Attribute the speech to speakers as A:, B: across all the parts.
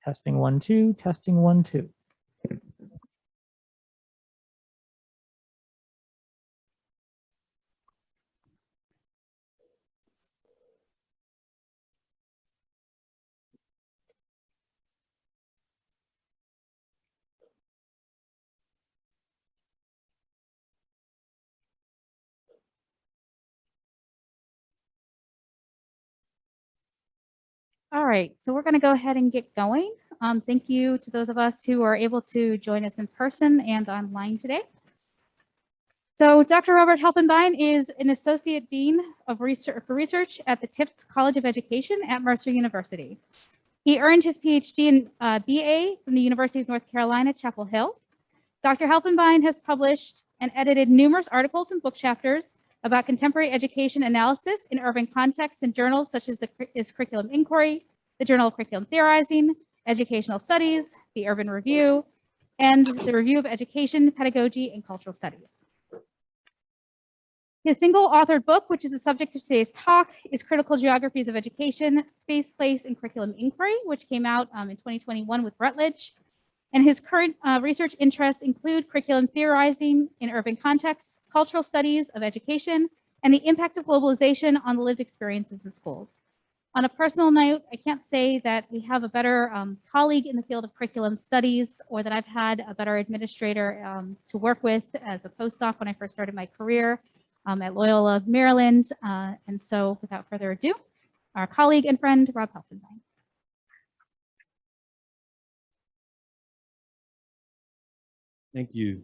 A: Testing 1, 2, testing 1, 2.
B: All right, so we're going to go ahead and get going. Thank you to those of us who are able to join us in person and online today. So Dr. Robert Helfenbein is an Associate Dean of Research at the Tift College of Education at Mercer University. He earned his PhD in BA from the University of North Carolina, Chapel Hill. Dr. Helfenbein has published and edited numerous articles and book chapters about contemporary education analysis in urban contexts in journals such as the Curriculum Inquiry, the Journal of Curriculum Theorizing, Educational Studies, the Urban Review, and the Review of Education, Pedagogy, and Cultural Studies. His single authored book, which is the subject of today's talk, is Critical Geographies of Education, Space, Place, and Curriculum Inquiry, which came out in 2021 with Routledge. And his current research interests include curriculum theorizing in urban contexts, cultural studies of education, and the impact of globalization on the lived experiences in schools. On a personal note, I can't say that we have a better colleague in the field of curriculum studies, or that I've had a better administrator to work with as a postdoc when I first started my career at Loyola, Maryland. And so without further ado, our colleague and friend, Rob Helfenbein.
C: Thank you.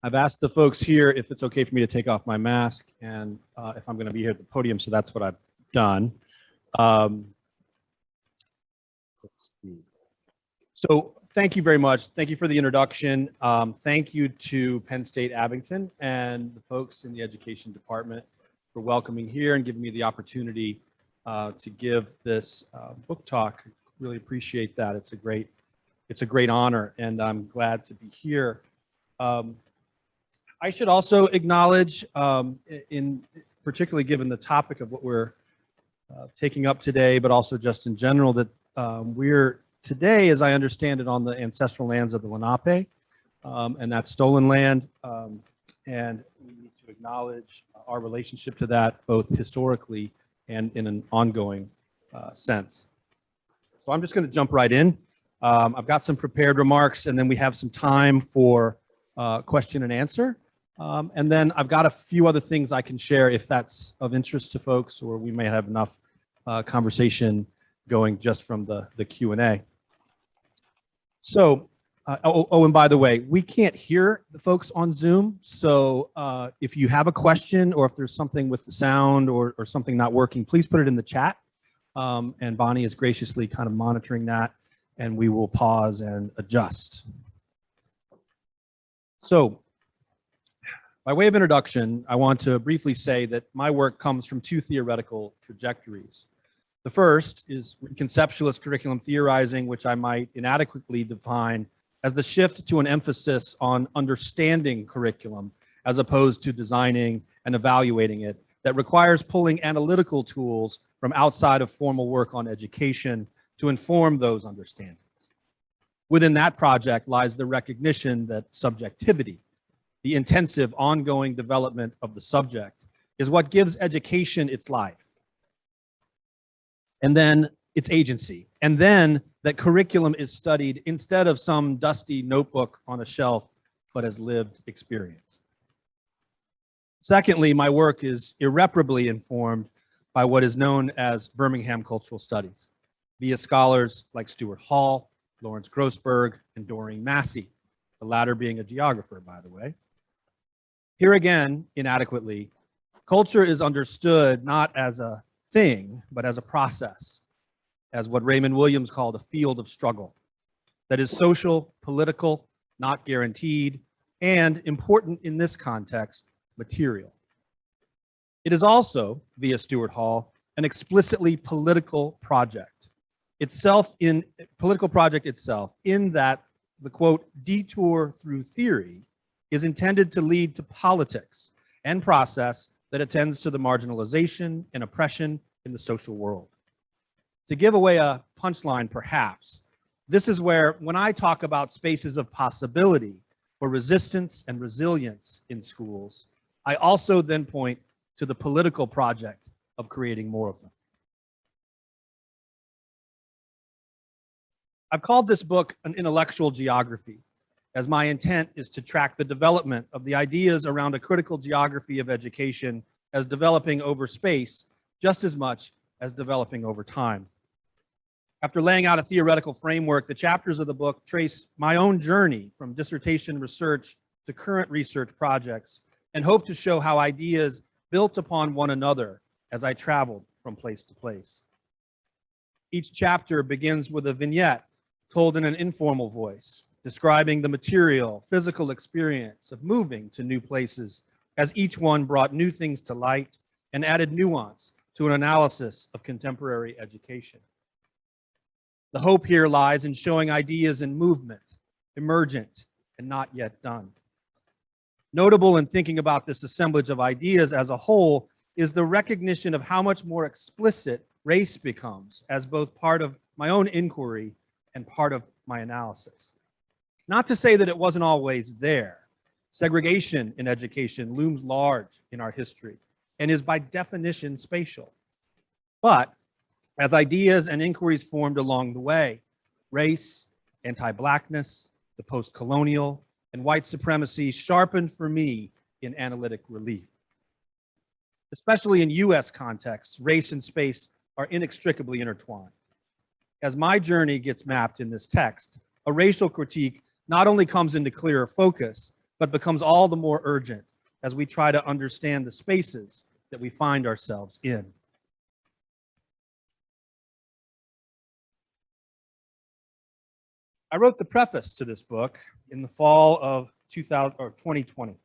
C: I've asked the folks here if it's okay for me to take off my mask and if I'm going to be here at the podium, so that's what I've done. Let's see. So thank you very much. Thank you for the introduction. Thank you to Penn State Abington and the folks in the education department for welcoming here and giving me the opportunity to give this book talk. Really appreciate that. It's a great honor, and I'm glad to be here. I should also acknowledge, particularly given the topic of what we're taking up today, but also just in general, that we're today, as I understand it, on the ancestral lands of the Lenape, and that's stolen land, and we need to acknowledge our relationship to that, both historically and in an ongoing sense. So I'm just going to jump right in. I've got some prepared remarks, and then we have some time for question and answer. And then I've got a few other things I can share if that's of interest to folks, or we may have enough conversation going just from the Q&A. So, and by the way, we can't hear the folks on Zoom. So if you have a question, or if there's something with the sound or something not working, please put it in the chat. And Bonnie is graciously kind of monitoring that, and we will pause and adjust. So by way of introduction, I want to briefly say that my work comes from two theoretical trajectories. The first is reconceptualist curriculum theorizing, which I might inadequately define as the shift to an emphasis on understanding curriculum as opposed to designing and evaluating it, that requires pulling analytical tools from outside of formal work on education to inform those understandings. Within that project lies the recognition that subjectivity, the intensive ongoing development of the subject, is what gives education its life, and then its agency, and then that curriculum is studied instead of some dusty notebook on a shelf, but as lived experience. Secondly, my work is irreparably informed by what is known as Birmingham cultural studies, via scholars like Stuart Hall, Lawrence Grossberg, and Doreen Massey, the latter being a geographer, by the way. Here again, inadequately, culture is understood not as a thing, but as a process, as what Raymond Williams called a field of struggle that is social, political, not guaranteed, and important in this context, material. It is also, via Stuart Hall, an explicitly political project itself, in that the quote detour through theory is intended to lead to politics and process that attends to the marginalization and oppression in the social world. To give away a punchline, perhaps, this is where, when I talk about spaces of possibility for resistance and resilience in schools, I also then point to the political project of creating more of them. I've called this book an intellectual geography, as my intent is to track the development of the ideas around a critical geography of education as developing over space just as much as developing over time. After laying out a theoretical framework, the chapters of the book trace my own journey from dissertation research to current research projects and hope to show how ideas built upon one another as I traveled from place to place. Each chapter begins with a vignette told in an informal voice, describing the material, physical experience of moving to new places, as each one brought new things to light and added nuance to an analysis of contemporary education. The hope here lies in showing ideas in movement, emergent and not yet done. Notable in thinking about this assemblage of ideas as a whole is the recognition of how much more explicit race becomes as both part of my own inquiry and part of my analysis. Not to say that it wasn't always there. Segregation in education looms large in our history and is by definition spatial. But as ideas and inquiries formed along the way, race, anti-Blackness, the post-colonial, and white supremacy sharpened for me in analytic relief. Especially in US contexts, race and space are inextricably intertwined. As my journey gets mapped in this text, a racial critique not only comes into clearer focus, but becomes all the more urgent as we try to understand the spaces that we find ourselves in. I wrote the preface to this book in the fall of 2020,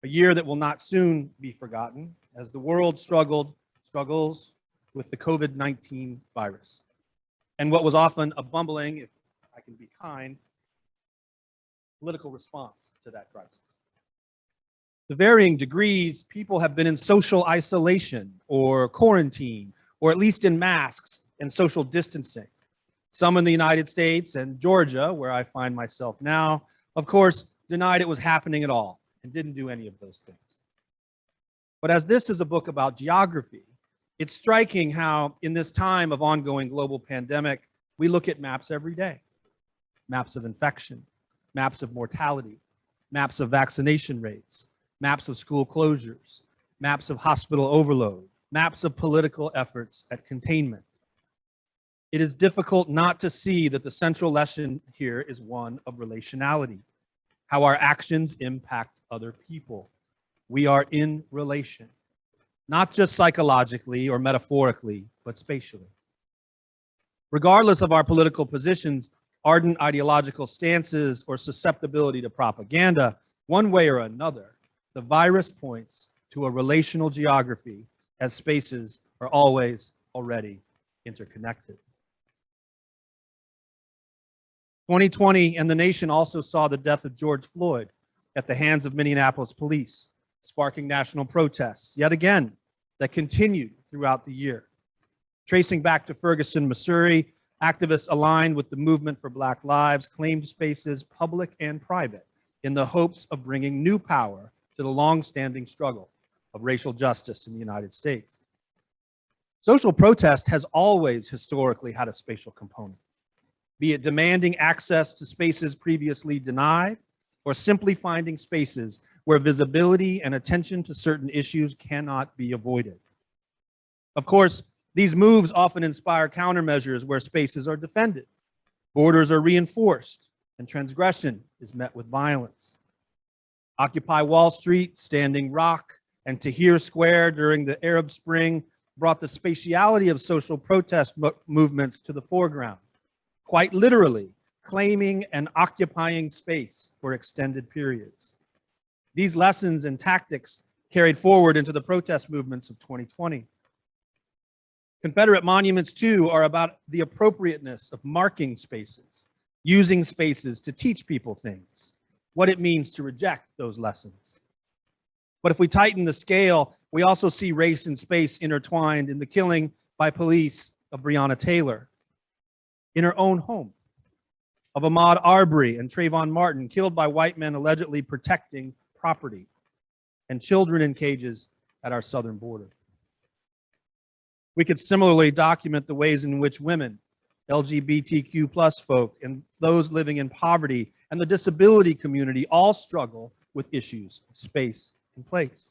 C: a year that will not soon be forgotten as the world struggles with the COVID-19 virus. And what was often a bumbling, if I can be kind, political response to that crisis. To varying degrees, people have been in social isolation or quarantine, or at least in masks and social distancing. Some in the United States and Georgia, where I find myself now, of course, denied it was happening at all and didn't do any of those things. But as this is a book about geography, it's striking how in this time of ongoing global pandemic, we look at maps every day. Maps of infection, maps of mortality, maps of vaccination rates, maps of school closures, maps of hospital overload, maps of political efforts at containment. It is difficult not to see that the central lesson here is one of relationality, how our actions impact other people. We are in relation, not just psychologically or metaphorically, but spatially. Regardless of our political positions, ardent ideological stances, or susceptibility to propaganda, one way or another, the virus points to a relational geography as spaces are always already interconnected. 2020 and the nation also saw the death of George Floyd at the hands of Minneapolis police, sparking national protests, yet again, that continued throughout the year. Tracing back to Ferguson, Missouri, activists aligned with the movement for Black Lives claimed spaces, public and private, in the hopes of bringing new power to the long-standing struggle of racial justice in the United States. Social protest has always historically had a spatial component, be it demanding access to spaces previously denied, or simply finding spaces where visibility and attention to certain issues cannot be avoided. Of course, these moves often inspire countermeasures where spaces are defended, borders are reinforced, and transgression is met with violence. Occupy Wall Street, Standing Rock, and Tahrir Square during the Arab Spring brought the spatiality of social protest movements to the foreground, quite literally claiming and occupying space for extended periods. These lessons and tactics carried forward into the protest movements of 2020. Confederate monuments, too, are about the appropriateness of marking spaces, using spaces to teach people things, what it means to reject those lessons. But if we tighten the scale, we also see race and space intertwined in the killing by police of Breonna Taylor in her own home, of Ahmaud Arbery and Trayvon Martin killed by white men allegedly protecting property, and children in cages at our southern border. We could similarly document the ways in which women, LGBTQ plus folk, and those living in poverty and the disability community all struggle with issues of space and place.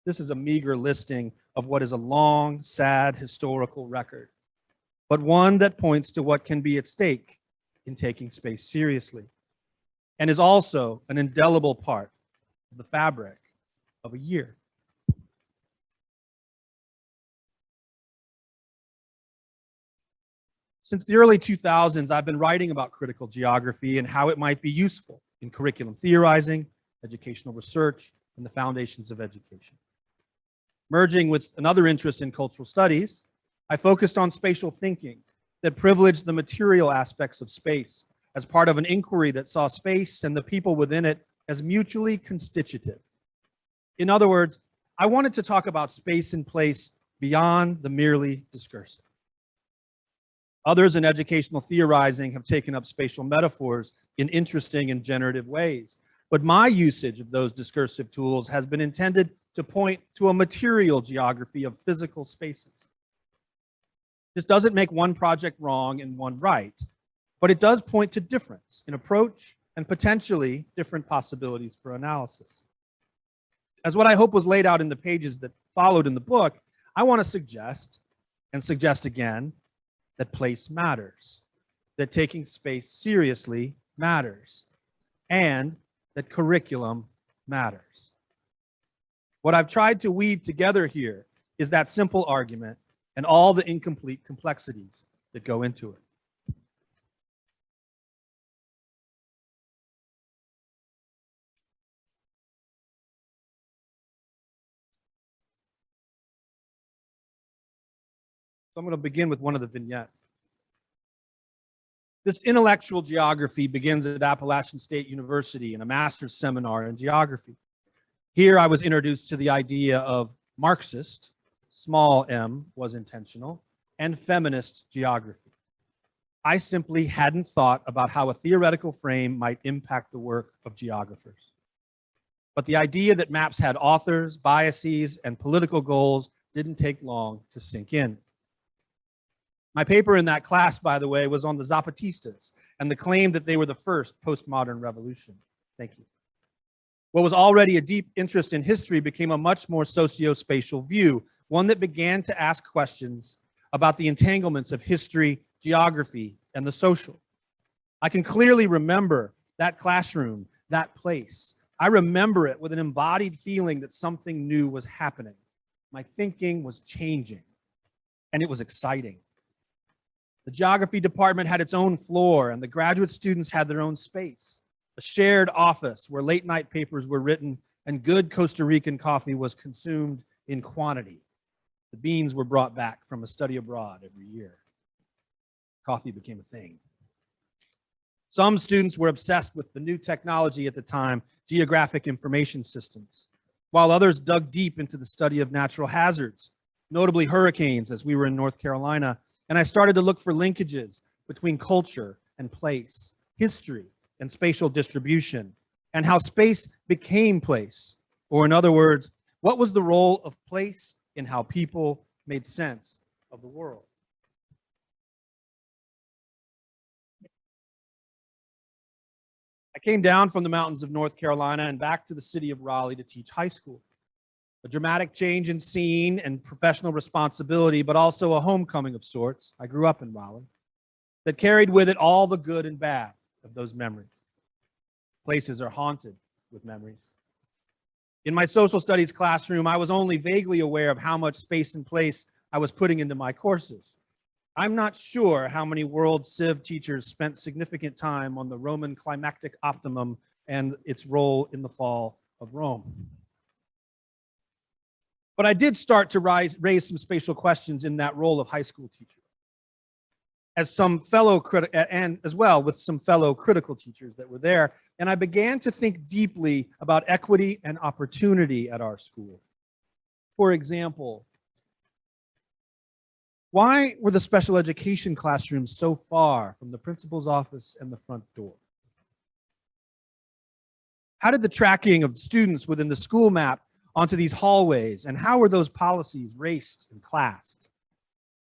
C: This is a meager listing of what is a long, sad historical record, but one that points to what can be at stake in taking space seriously, and is also an indelible part of the fabric of a year. Since the early 2000s, I've been writing about critical geography and how it might be useful in curriculum theorizing, educational research, and the foundations of education. Merging with another interest in cultural studies, I focused on spatial thinking that privileged the material aspects of space as part of an inquiry that saw space and the people within it as mutually constitutive. In other words, I wanted to talk about space and place beyond the merely discursive. Others in educational theorizing have taken up spatial metaphors in interesting and generative ways, but my usage of those discursive tools has been intended to point to a material geography of physical spaces. This doesn't make one project wrong and one right, but it does point to difference in approach and potentially different possibilities for analysis. As what I hope was laid out in the pages that followed in the book, I want to suggest, and suggest again, that place matters, that taking space seriously matters, and that curriculum matters. What I've tried to weave together here is that simple argument and all the incomplete complexities that go into it. So I'm going to begin with one of the vignettes. This intellectual geography begins at Appalachian State University in a master's seminar in geography. Here I was introduced to the idea of Marxist, small m was intentional, and feminist geography. I simply hadn't thought about how a theoretical frame might impact the work of geographers. But the idea that maps had authors, biases, and political goals didn't take long to sink in. My paper in that class, by the way, was on the Zapatistas and the claim that they were the first postmodern revolution. Thank you. What was already a deep interest in history became a much more socio-spatial view, one that began to ask questions about the entanglements of history, geography, and the social. I can clearly remember that classroom, that place. I remember it with an embodied feeling that something new was happening. My thinking was changing, and it was exciting. The geography department had its own floor, and the graduate students had their own space, a shared office where late night papers were written and good Costa Rican coffee was consumed in quantity. The beans were brought back from a study abroad every year. Coffee became a thing. Some students were obsessed with the new technology at the time, geographic information systems, while others dug deep into the study of natural hazards, notably hurricanes, as we were in North Carolina. And I started to look for linkages between culture and place, history and spatial distribution, and how space became place. Or in other words, what was the role of place in how people made sense of the world? I came down from the mountains of North Carolina and back to the city of Raleigh to teach high school. A dramatic change in scene and professional responsibility, but also a homecoming of sorts. I grew up in Raleigh, that carried with it all the good and bad of those memories. Places are haunted with memories. In my social studies classroom, I was only vaguely aware of how much space and place I was putting into my courses. I'm not sure how many World Civ teachers spent significant time on the Roman climactic optimum and its role in the fall of Rome. But I did start to raise some spatial questions in that role of high school teacher, as some fellow and as well with some fellow critical teachers that were there. And I began to think deeply about equity and opportunity at our school. For example, Why were the special education classrooms so far from the principal's office and the front door? How did the tracking of students within the school map onto these hallways, and how were those policies raced and classed?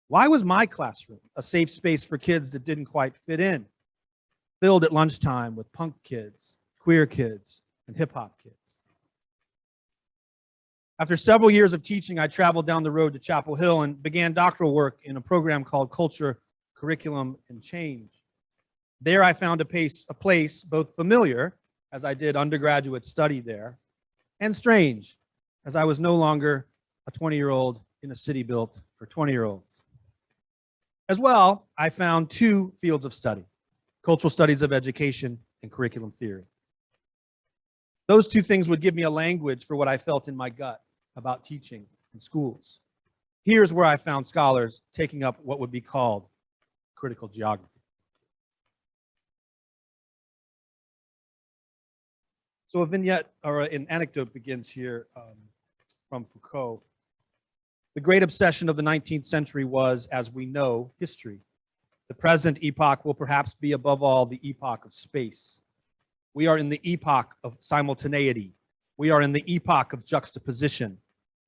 C: Why was my classroom a safe space for kids that didn't quite fit in, filled at lunchtime with punk kids, queer kids, and hip hop kids? After several years of teaching, I traveled down the road to Chapel Hill and began doctoral work in a program called Culture, Curriculum, and Change. There I found a place both familiar, as I did undergraduate study there, and strange, as I was no longer a 20-year-old in a city built for 20-year-olds. As well, I found two fields of study: cultural studies of education and curriculum theory. Those two things would give me a language for what I felt in my gut about teaching in schools. Here's where I found scholars taking up what would be called critical geography. So a vignette or an anecdote begins here from Foucault. The great obsession of the 19th century was, as we know, history. The present epoch will perhaps be above all the epoch of space. We are in the epoch of simultaneity. We are in the epoch of juxtaposition,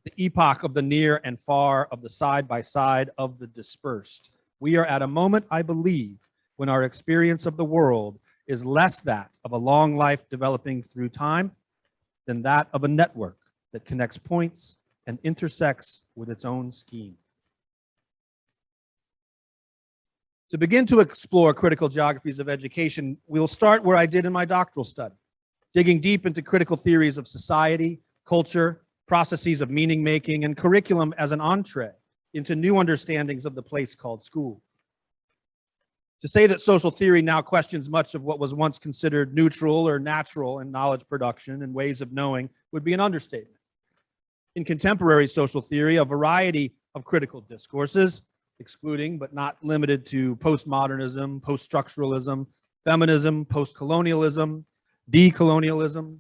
C: the epoch of the near and far, of the side by side, of the dispersed. We are at a moment, I believe, when our experience of the world is less that of a long life developing through time than that of a network that connects points and intersects with its own scheme. To begin to explore critical geographies of education, we'll start where I did in my doctoral study, digging deep into critical theories of society, culture, processes of meaning making, and curriculum as an entree into new understandings of the place called school. To say that social theory now questions much of what was once considered neutral or natural in knowledge production and ways of knowing would be an understatement. In contemporary social theory, a variety of critical discourses, excluding but not limited to postmodernism, post-structuralism, feminism, post-colonialism, decolonialism,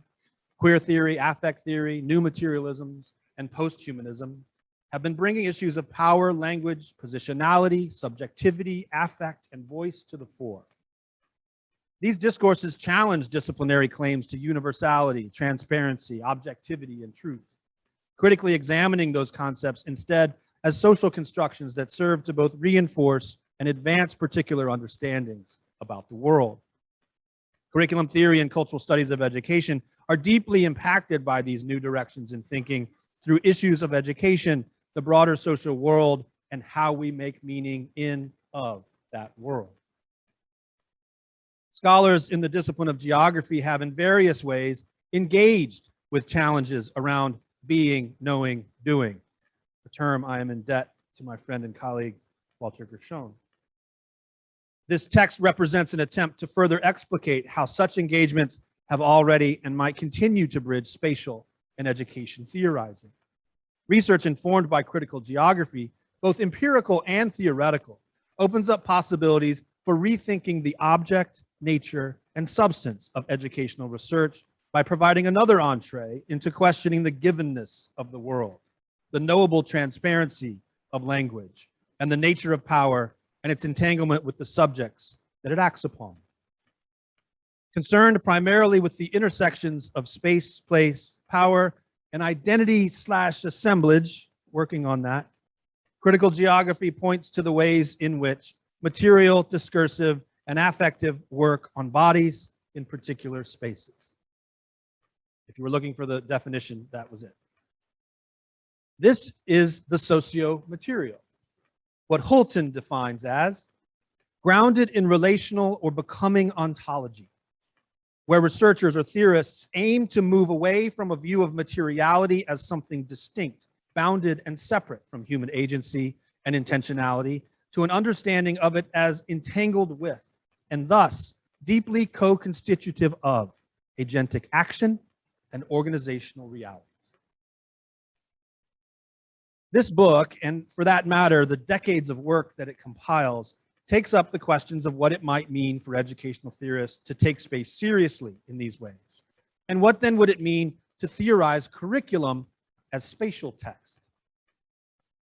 C: queer theory, affect theory, new materialisms, and post-humanism, have been bringing issues of power, language, positionality, subjectivity, affect, and voice to the fore. These discourses challenge disciplinary claims to universality, transparency, objectivity, and truth, critically examining those concepts instead as social constructions that serve to both reinforce and advance particular understandings about the world. Curriculum theory and cultural studies of education are deeply impacted by these new directions in thinking through issues of education, the broader social world, and how we make meaning in of that world. Scholars in the discipline of geography have in various ways engaged with challenges around being, knowing, doing, a term I am in debt to my friend and colleague, Walter Gershon. This text represents an attempt to further explicate how such engagements have already and might continue to bridge spatial and education theorizing. Research informed by critical geography, both empirical and theoretical, opens up possibilities for rethinking the object, nature, and substance of educational research by providing another entree into questioning the givenness of the world, the knowable transparency of language, and the nature of power and its entanglement with the subjects that it acts upon. Concerned primarily with the intersections of space, place, power, and identity/assemblage, working on that, critical geography points to the ways in which material, discursive, and affective work on bodies in particular spaces. If you were looking for the definition, that was it. This is the socio-material, what Hulton defines as grounded in relational or becoming ontology, where researchers or theorists aim to move away from a view of materiality as something distinct, bounded, and separate from human agency and intentionality to an understanding of it as entangled with, and thus deeply co-constitutive of, agentic action and organizational realities. This book, and for that matter, the decades of work that it compiles, takes up the questions of what it might mean for educational theorists to take space seriously in these ways. And what then would it mean to theorize curriculum as spatial text?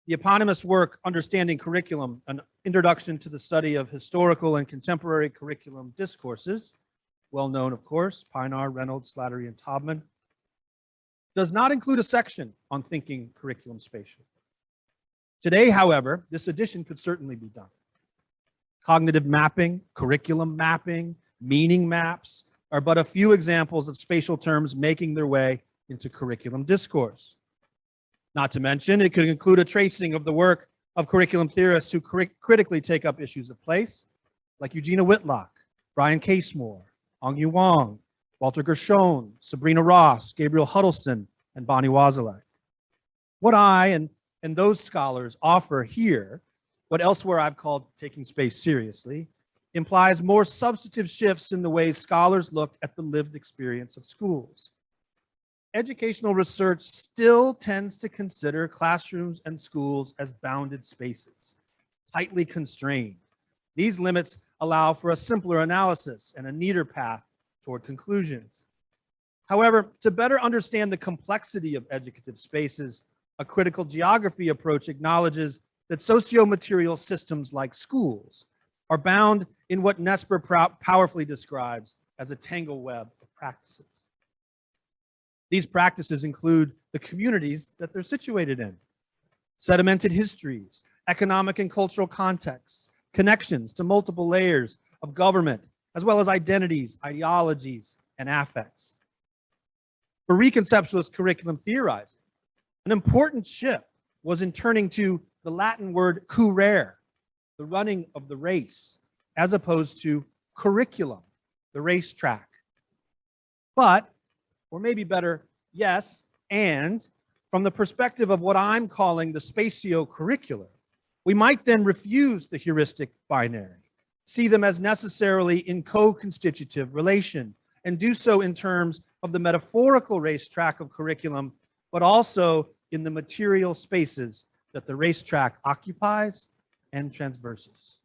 C: The eponymous work, Understanding Curriculum, an introduction to the study of historical and contemporary curriculum discourses, well known, of course, Pinar, Reynolds, Slattery, and Taubman, does not include a section on thinking curriculum spatial. Today, however, this addition could certainly be done. Cognitive mapping, curriculum mapping, meaning maps are but a few examples of spatial terms making their way into curriculum discourse. Not to mention, it could include a tracing of the work of curriculum theorists who critically take up issues of place, like Eugenia Whitlock, Brian Casemore, Ong-Yu Wong, Walter Gershon, Sabrina Ross, Gabriel Huddleston, and Bonnie Wasilek. What I and those scholars offer here, what elsewhere I've called taking space seriously, implies more substantive shifts in the way scholars look at the lived experience of schools. Educational research still tends to consider classrooms and schools as bounded spaces, tightly constrained. These limits allow for a simpler analysis and a neater path toward conclusions. However, to better understand the complexity of educative spaces, a critical geography approach acknowledges that socio-material systems like schools are bound in what Nesper powerfully describes as a tangle web of practices. These practices include the communities that they're situated in, sedimented histories, economic and cultural contexts, connections to multiple layers of government, as well as identities, ideologies, and affects. For reconceptualist curriculum theorizing, an important shift was in turning to the Latin word currere, the running of the race, as opposed to curriculum, the racetrack. But, or maybe better, yes, and from the perspective of what I'm calling the spatio-curricular, we might then refuse the heuristic binary, see them as necessarily in co-constitutive relation, and do so in terms of the metaphorical racetrack of curriculum, but also in the material spaces that the racetrack occupies and transverses.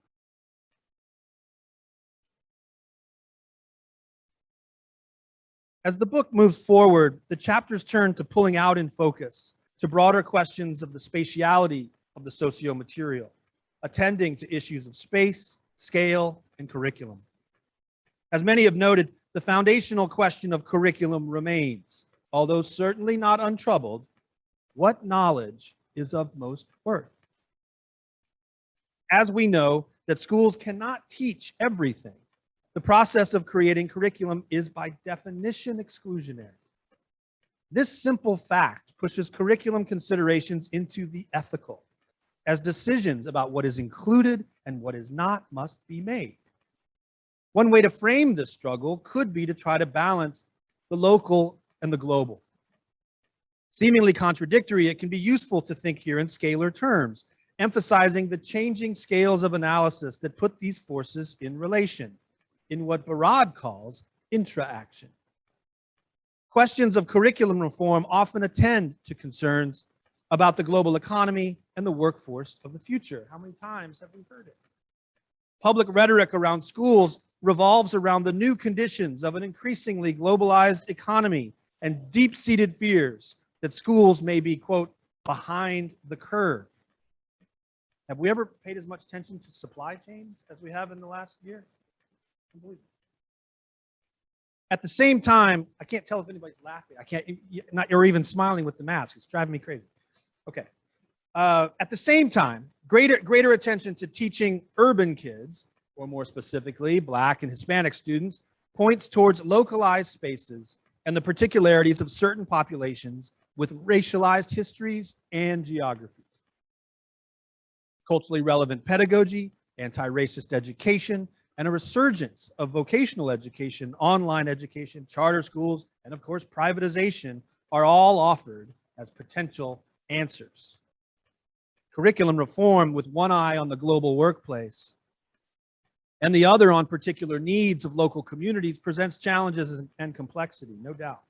C: As the book moves forward, the chapters turn to pulling out in focus to broader questions of the spatiality of the socio-material, attending to issues of space, scale, and curriculum. As many have noted, the foundational question of curriculum remains, although certainly not untroubled: what knowledge is of most worth? As we know that schools cannot teach everything, the process of creating curriculum is by definition exclusionary. This simple fact pushes curriculum considerations into the ethical, as decisions about what is included and what is not must be made. One way to frame this struggle could be to try to balance the local and the global. Seemingly contradictory, it can be useful to think here in scalar terms, emphasizing the changing scales of analysis that put these forces in relation, in what Barad calls intra-action. Questions of curriculum reform often attend to concerns about the global economy and the workforce of the future. How many times have we heard it? Public rhetoric around schools revolves around the new conditions of an increasingly globalized economy and deep-seated fears that schools may be, quote, behind the curve. Have we ever paid as much attention to supply chains as we have in the last year? Unbelievable. At the same time, I can't tell if anybody's laughing. I can't, or even smiling with the mask. It's driving me crazy. Okay. At the same time, greater attention to teaching urban kids, or more specifically, Black and Hispanic students, points towards localized spaces and the particularities of certain populations with racialized histories and geographies. Culturally relevant pedagogy, anti-racist education, and a resurgence of vocational education, online education, charter schools, and of course, privatization are all offered as potential answers. Curriculum reform with one eye on the global workplace and the other on particular needs of local communities presents challenges and complexity, no doubt.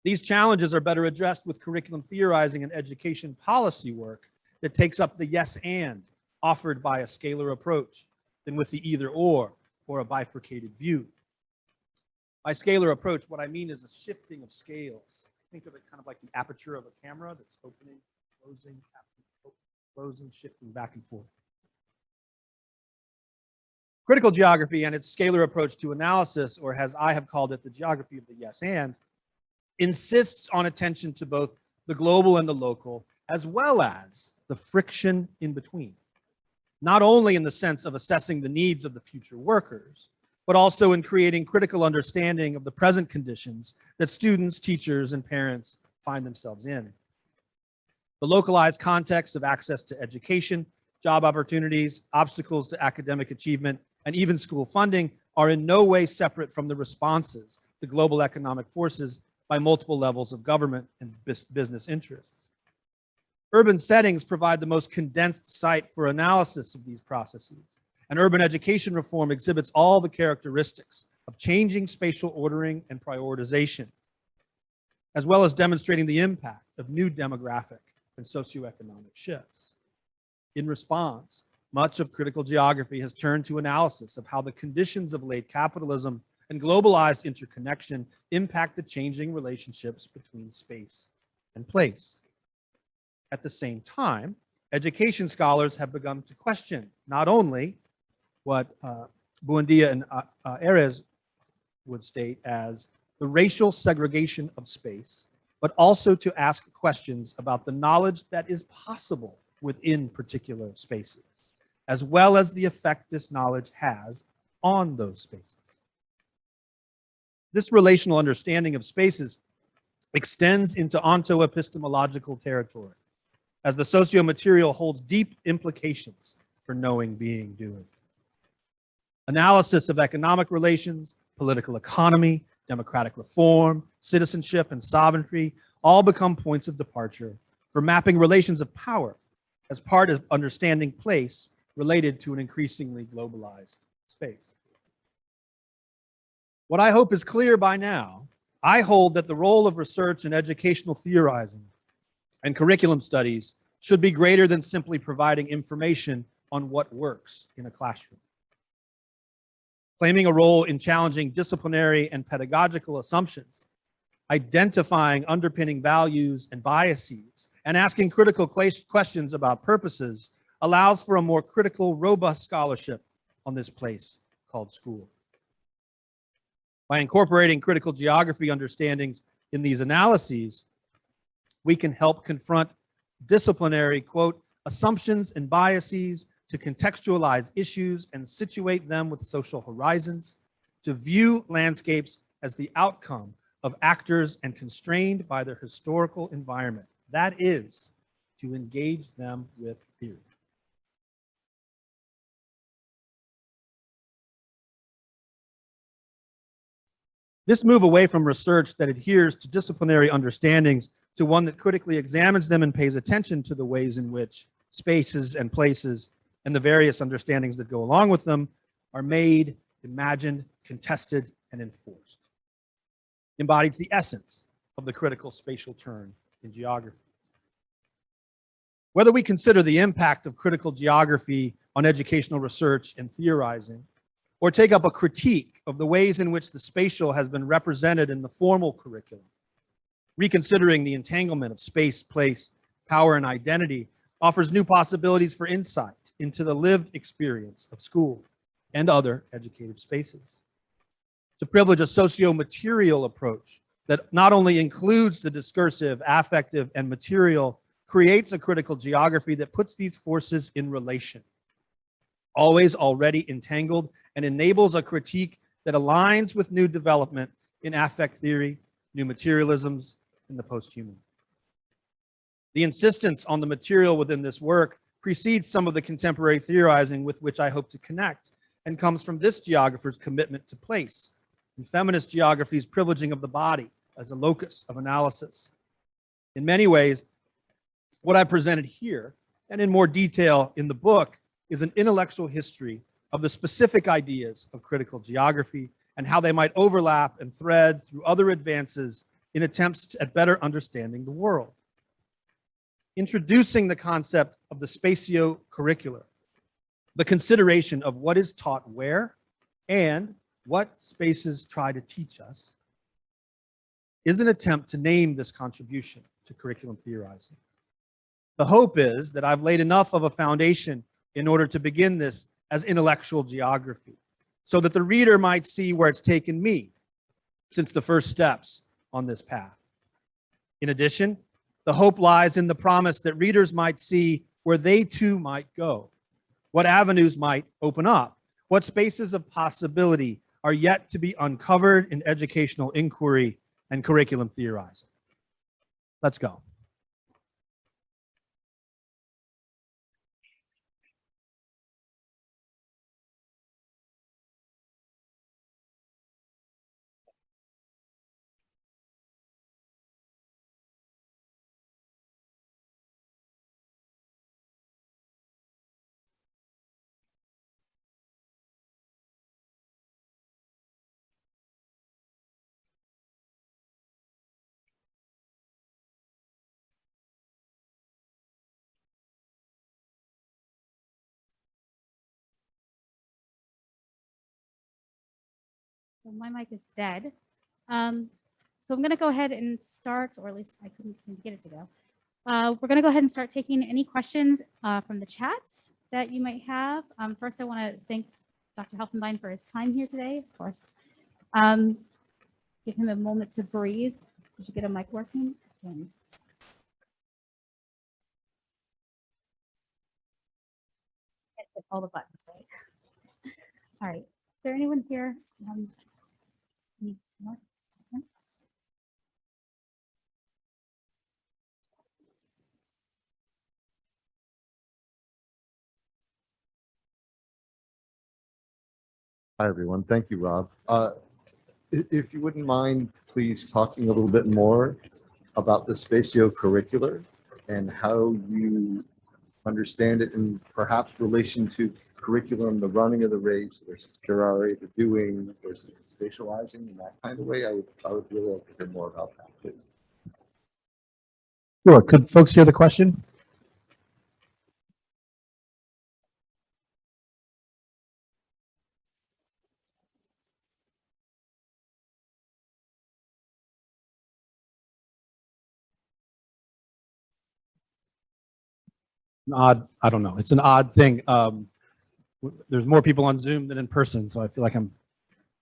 C: These challenges are better addressed with curriculum theorizing and education policy work that takes up the yes and offered by a scalar approach than with the either or a bifurcated view. By scalar approach, what I mean is a shifting of scales. Think of it kind of like the aperture of a camera that's opening, closing, Closing, shifting back and forth. Critical geography and its scalar approach to analysis, or as I have called it, the geography of the yes and, insists on attention to both the global and the local, as well as the friction in between. Not only in the sense of assessing the needs of the future workers, but also in creating critical understanding of the present conditions that students, teachers, and parents find themselves in. The localized context of access to education, job opportunities, obstacles to academic achievement, and even school funding are in no way separate from the responses to global economic forces by multiple levels of government and business interests. Urban settings provide the most condensed site for analysis of these processes, and urban education reform exhibits all the characteristics of changing spatial ordering and prioritization, as well as demonstrating the impact of new demographic and socioeconomic shifts. In response, much of critical geography has turned to analysis of how the conditions of late capitalism and globalized interconnection impact the changing relationships between space and place. At the same time, education scholars have begun to question not only what Buendia and Ares would state as the racial segregation of space, but also to ask questions about the knowledge that is possible within particular spaces, as well as the effect this knowledge has on those spaces. This relational understanding of spaces extends into onto-epistemological territory, as the socio-material holds deep implications for knowing, being, doing. Analysis of economic relations, political economy, democratic reform, citizenship, and sovereignty all become points of departure for mapping relations of power as part of understanding place related to an increasingly globalized space. What I hope is clear by now, I hold that the role of research and educational theorizing and curriculum studies should be greater than simply providing information on what works in a classroom. Claiming a role in challenging disciplinary and pedagogical assumptions, identifying underpinning values and biases, and asking critical questions about purposes allows for a more critical, robust scholarship on this place called school. By incorporating critical geography understandings in these analyses, we can help confront disciplinary, quote, assumptions and biases, to contextualize issues and situate them with social horizons, to view landscapes as the outcome of actors and constrained by their historical environment. That is, to engage them with theory. This move away from research that adheres to disciplinary understandings to one that critically examines them and pays attention to the ways in which spaces and places and the various understandings that go along with them are made, imagined, contested, and enforced. Embodies the essence of the critical spatial turn in geography. Whether we consider the impact of critical geography on educational research and theorizing, or take up a critique of the ways in which the spatial has been represented in the formal curriculum, reconsidering the entanglement of space, place, power, and identity offers new possibilities for insight into the lived experience of school and other educative spaces. To privilege a socio-material approach that not only includes the discursive, affective, and material, creates a critical geography that puts these forces in relation, always already entangled, and enables a critique that aligns with new development in affect theory, new materialisms, and the post-human. The insistence on the material within this work precedes some of the contemporary theorizing with which I hope to connect, and comes from this geographer's commitment to place, and feminist geography's privileging of the body as a locus of analysis. In many ways, what I presented here, and in more detail in the book, is an intellectual history of the specific ideas of critical geography and how they might overlap and thread through other advances in attempts at better understanding the world. Introducing the concept of the spatio-curricular, the consideration of what is taught where and what spaces try to teach us, is an attempt to name this contribution to curriculum theorizing. The hope is that I've laid enough of a foundation in order to begin this as intellectual geography, so that the reader might see where it's taken me since the first steps on this path. In addition, the hope lies in the promise that readers might see where they too might go, what avenues might open up, what spaces of possibility are yet to be uncovered in educational inquiry and curriculum theorizing. Let's go.
B: So my mic is dead. So I'm going to go ahead and start, or at least I couldn't seem to get it to go. We're going to go ahead and start taking any questions from the chats that you might have. First, I want to thank Dr. Helfenbein for his time here today, of course. Give him a moment to breathe. Did you get a mic working? Hit all the buttons, right? All right. Is there anyone here?
D: Hi, everyone. Thank you, Rob. If you wouldn't mind, please talking a little bit more about the spatio-curricular and how you understand it in perhaps relation to curriculum, the running of the race versus curare, the doing versus spatializing in that kind of way. I would really like to hear more about that, please.
C: Sure. Could folks hear the question? I don't know. It's an odd thing. There's more people on Zoom than in person, so I feel like I'm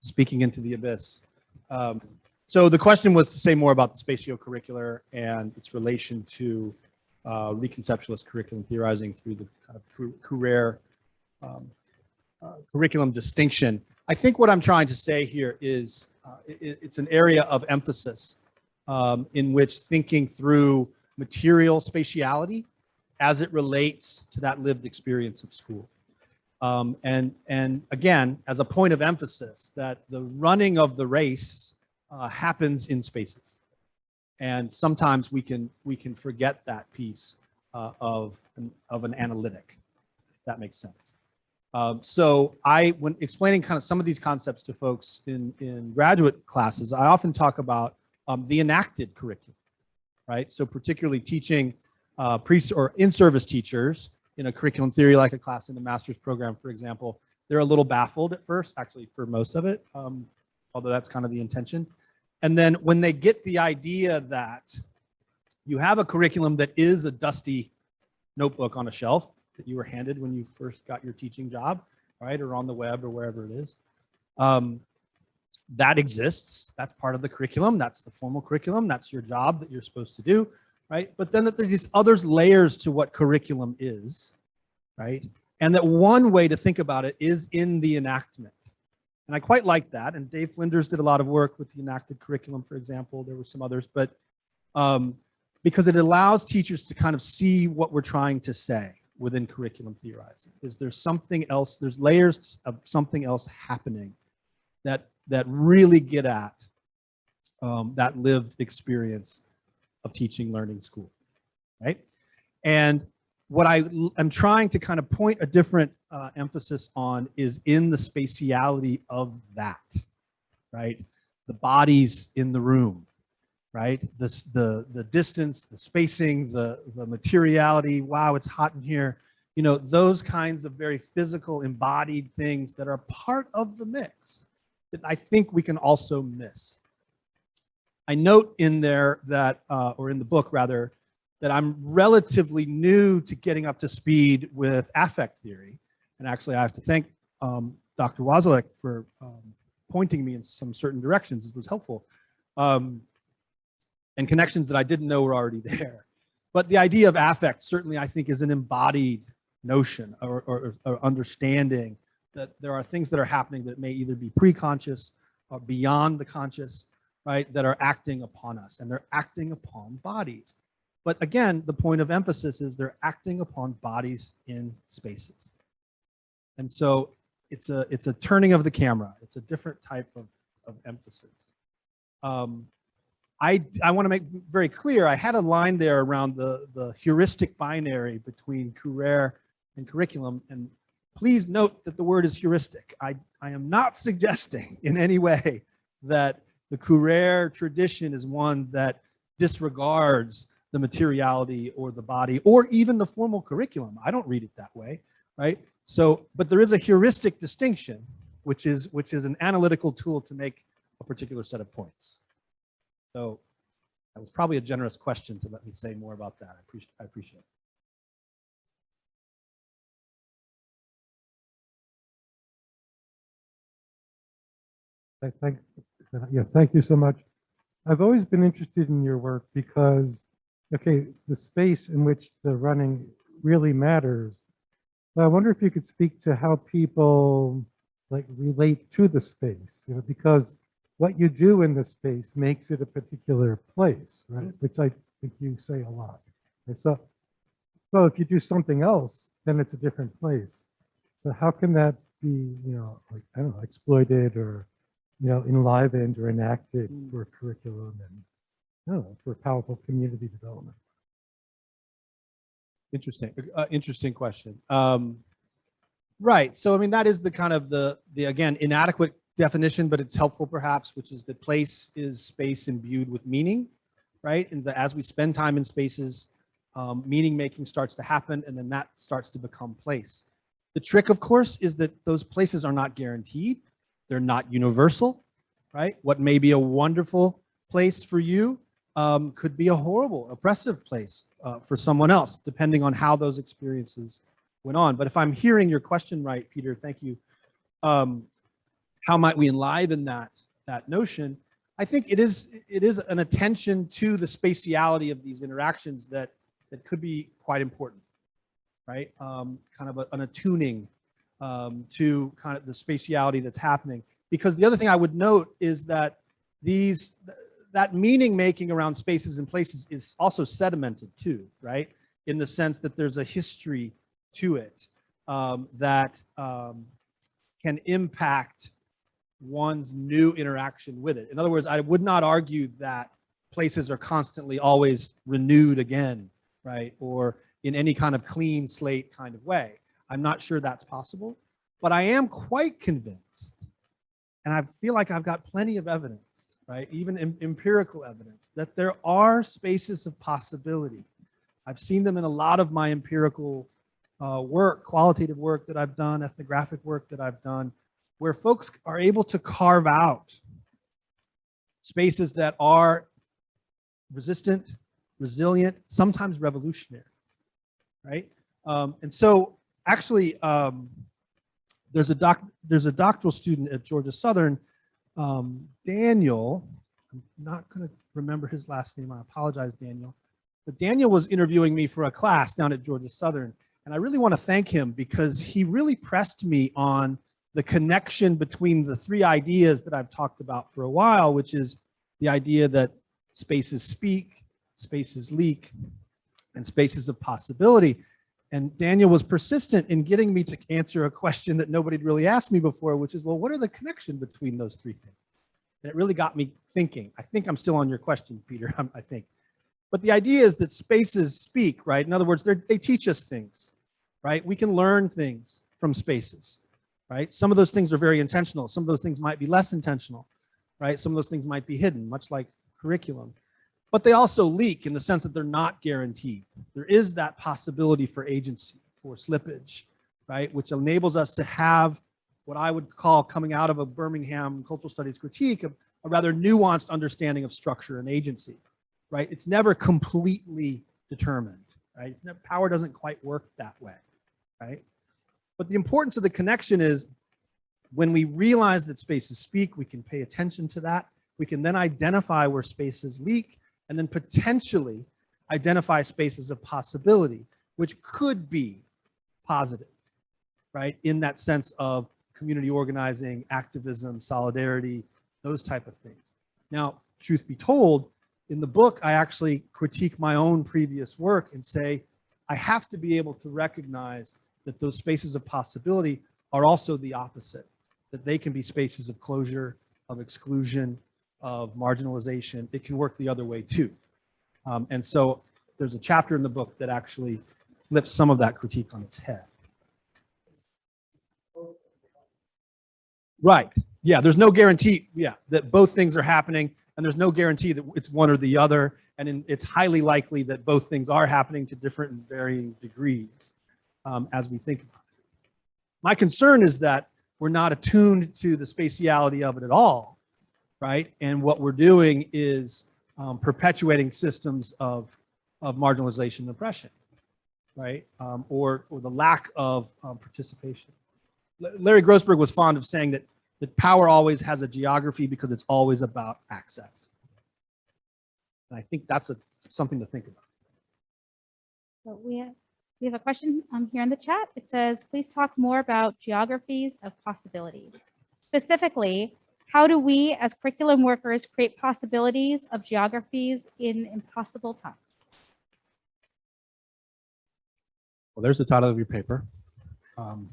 C: speaking into the abyss. So the question was to say more about the spatio-curricular and its relation to reconceptualist curriculum theorizing through the kind of career curriculum distinction. I think what I'm trying to say here is it's an area of emphasis in which thinking through material spatiality as it relates to that lived experience of school. And again, as a point of emphasis, that the running of the race happens in spaces. And sometimes we can forget that piece of an analytic, if that makes sense. So when explaining kind of some of these concepts to folks in graduate classes, I often talk about the enacted curriculum, right? So particularly teaching or in-service teachers in a curriculum theory, like a class in the master's program, for example, they're a little baffled at first, actually for most of it, although that's kind of the intention. And then when they get the idea that you have a curriculum that is a dusty notebook on a shelf that you were handed when you first got your teaching job, right, or on the web or wherever it is, that exists. That's part of the curriculum. That's the formal curriculum. That's your job that you're supposed to do, right? But then that there's these other layers to what curriculum is, right? And that one way to think about it is in the enactment. And I quite like that. And Dave Flinders did a lot of work with the enacted curriculum, for example. There were some others, but because it allows teachers to kind of see what we're trying to say within curriculum theorizing. Is there something else, there's layers of something else happening that really get at that lived experience of teaching, learning, school, right? And what I'm trying to kind of point a different emphasis on is in the spatiality of that, right? The bodies in the room, right? The distance, the spacing, the materiality. Wow, it's hot in here. You know, those kinds of very physical, embodied things that are part of the mix that I think we can also miss. I note in there that, or in the book rather, that I'm relatively new to getting up to speed with affect theory. And actually, I have to thank Dr. Wozalek for pointing me in some certain directions. It was helpful. And connections that I didn't know were already there. But the idea of affect certainly, I think, is an embodied notion or understanding that there are things that are happening that may either be pre-conscious or beyond the conscious, right, that are acting upon us, and they're acting upon bodies. But again, the point of emphasis is they're acting upon bodies in spaces. And so it's a turning of the camera. It's a different type of emphasis. I want to make very clear, I had a line there around the heuristic binary between career and curriculum. And please note that the word is heuristic. I am not suggesting in any way that the career tradition is one that disregards the materiality or the body or even the formal curriculum. I don't read it that way, right? So, but there is a heuristic distinction, which is an analytical tool to make a particular set of points. So that was probably a generous question to let me say more about that. I appreciate it.
E: Thank you so much. I've always been interested in your work because, okay, the space in which the running really matters. But I wonder if you could speak to how people like relate to the space, because what you do in the space makes it a particular place, right? Which I think you say a lot. And so if you do something else, then it's a different place. So how can that be, like, I don't know, exploited or, enlivened or enacted for curriculum and, I don't know, for powerful community development?
C: Interesting question. Right. So, I mean, that is the kind of the again, inadequate definition, but it's helpful perhaps, which is that place is space imbued with meaning, right? And that as we spend time in spaces, meaning making starts to happen, and then that starts to become place. The trick, of course, is that those places are not guaranteed. They're not universal, right? What may be a wonderful place for you could be a horrible, oppressive place for someone else, depending on how those experiences went on. But if I'm hearing your question right, Peter, thank you. How might we enliven that notion? I think it is an attention to the spatiality of these interactions that could be quite important, right? Kind of an attuning to kind of the spatiality that's happening. Because the other thing I would note is that that meaning making around spaces and places is also sedimented too, right? In the sense that there's a history to it that can impact one's new interaction with it. In other words, I would not argue that places are constantly always renewed again, right? Or in any kind of clean slate kind of way. I'm not sure that's possible, but I am quite convinced, and I feel like I've got plenty of evidence, right? Even empirical evidence, that there are spaces of possibility. I've seen them in a lot of my empirical work, qualitative work that I've done, ethnographic work that I've done, where folks are able to carve out spaces that are resistant, resilient, sometimes revolutionary, right? And so actually, there's a doctoral student at Georgia Southern, Daniel. I'm not going to remember his last name. I apologize, Daniel. But Daniel was interviewing me for a class down at Georgia Southern, and I really want to thank him because he really pressed me on the connection between the three ideas that I've talked about for a while, which is the idea that spaces speak, spaces leak, and spaces of possibility. And Daniel was persistent in getting me to answer a question that nobody had really asked me before, which is, well, what are the connection between those three things? And it really got me thinking. I think I'm still on your question, Peter, I think. But the idea is that spaces speak, right? In other words, they teach us things, right? We can learn things from spaces, right? Some of those things are very intentional. Some of those things might be less intentional, right? Some of those things might be hidden, much like curriculum. But they also leak in the sense that they're not guaranteed. There is that possibility for agency, for slippage, right? Which enables us to have what I would call, coming out of a Birmingham cultural studies critique, of a rather nuanced understanding of structure and agency, right? It's never completely determined, right? Power doesn't quite work that way, right? But the importance of the connection is when we realize that spaces speak, we can pay attention to that. We can then identify where spaces leak and then potentially identify spaces of possibility, which could be positive, right? In that sense of community organizing, activism, solidarity, those type of things. Now, truth be told, in the book, I actually critique my own previous work and say, I have to be able to recognize that those spaces of possibility are also the opposite, that they can be spaces of closure, of exclusion, of marginalization. It can work the other way too. And so there's a chapter in the book that actually flips some of that critique on its head. Right. Yeah, there's no guarantee, that both things are happening, and there's no guarantee that it's one or the other, and it's highly likely that both things are happening to different and varying degrees as we think about it. My concern is that we're not attuned to the spatiality of it at all, right? And what we're doing is perpetuating systems of marginalization and oppression, right? Or the lack of participation. Larry Grossberg was fond of saying that power always has a geography because it's always about access. And I think that's something to think about.
B: So we have a question here in the chat. It says, please talk more about geographies of possibility. Specifically, how do we as curriculum workers create possibilities of geographies in impossible times?
C: Well, there's the title of your paper.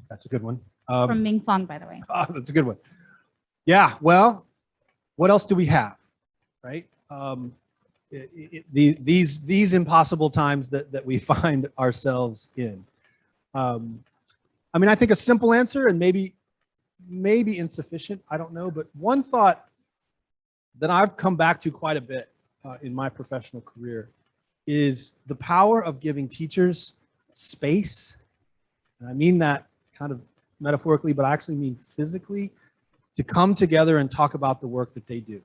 C: That's a good one.
B: From Ming Fong, by the way.
C: Oh, that's a good one. Yeah, well, what else do we have, right? These impossible times that we find ourselves in. I mean, I think a simple answer, and maybe insufficient, I don't know, but one thought that I've come back to quite a bit in my professional career is the power of giving teachers space. And I mean that kind of metaphorically, but I actually mean physically, to come together and talk about the work that they do.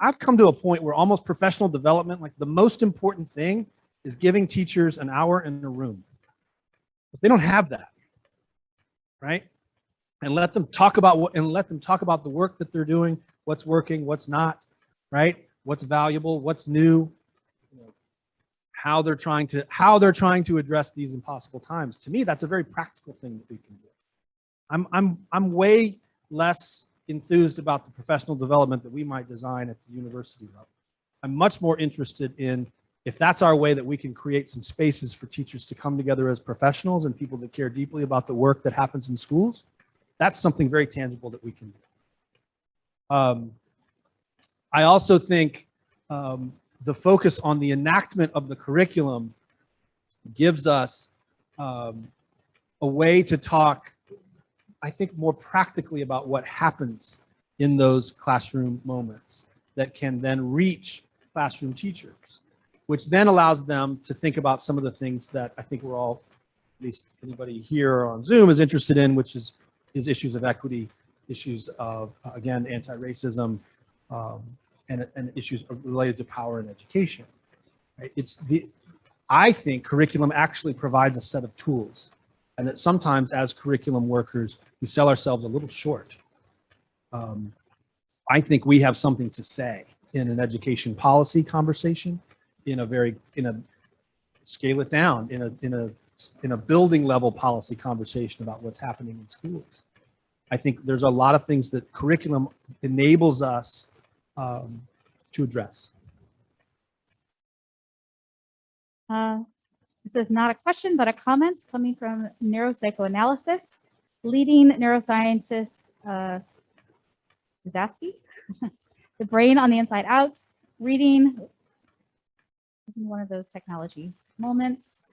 C: I've come to a point where almost professional development, like the most important thing is giving teachers an hour in a room. But they don't have that, right? And let them talk about the work that they're doing, what's working, what's not, right? What's valuable, what's new, how they're trying to address these impossible times. To me, that's a very practical thing that we can do. I'm way less enthused about the professional development that we might design at the university level. I'm much more interested in if that's our way that we can create some spaces for teachers to come together as professionals and people that care deeply about the work that happens in schools. That's something very tangible that we can do. I also think the focus on the enactment of the curriculum gives us a way to talk, I think, more practically about what happens in those classroom moments that can then reach classroom teachers, which then allows them to think about some of the things that I think we're all, at least anybody here on Zoom, is interested in, which is issues of equity, issues of, again, anti-racism, and issues related to power and education. Right? I think curriculum actually provides a set of tools, and that sometimes as curriculum workers, we sell ourselves a little short. I think we have something to say in an education policy conversation, in a scale it down, in a building level policy conversation about what's happening in schools. I think there's a lot of things that curriculum enables us to address.
B: This is not a question, but a comment coming from neuropsychoanalysis, leading neuroscientist Zaski, The Brain on the Inside Out, reading one of those technology moments.